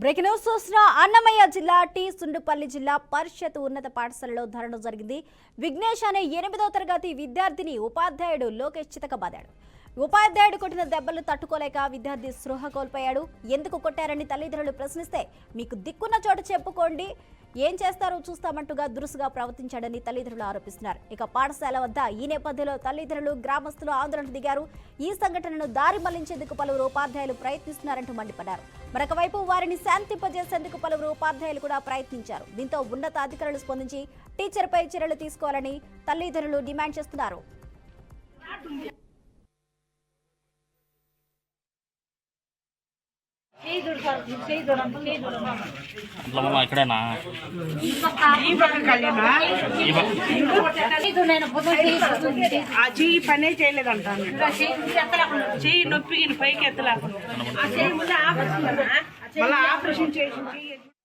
Breaking news చూసిన అన్నమయ్య జిల్లా tea Sundupalli జిల్లా పరిషత్ ఉన్నత పాఠశాలలో ధర్నా జరిగింది. విఘ్నేష్ అనే 8వ తరగతి విద్యార్థిని ఉపాధ్యాయుడు లోకేష్ చితకబాదాడు. ఉపాధ్యాయుడు కొట్టిన దెబ్బలు తట్టుకోలేక విద్యార్థి స్పృహ కోల్పోయాడు. ఎందుకు కొట్టారని తల్లిదండ్రులు ప్రశ్నిస్తే మీకు దిక్కున్న చోట చెప్పుకోండి, ఏం చేస్తారో చూస్తామంటూగా దురుసుగా ప్రవర్తించాడని తల్లిదండ్రులు ఆరోపిస్తున్నారు. ఇక పాఠశాల వద్ద ఈ నేపథ్యంలో తల్లిదండ్రులు గ్రామస్తులు ఆందోళనకు దిగారు. ఈ సంఘటనను దారి మళ్లించేందుకు పలువురు ఉపాధ్యాయులు ప్రయత్నిస్తున్నారంటూ మండిపడ్డారు. మరొక వైపు వారిని శాంతింపజేసేందుకు పలువురు ఉపాధ్యాయులు కూడా ప్రయత్నించారు. దీంతో ఉన్నతాధికారులు స్పందించి టీచర్పై చర్యలు తీసుకోవాలని తల్లిదండ్రులు డిమాండ్ చేస్తున్నారు. చెయ్యి పనే చేయలేదంటాను. చెయ్యి నొప్పి పైకి ఎత్తలేకుండా మళ్ళీ ఆపరేషన్ చేసి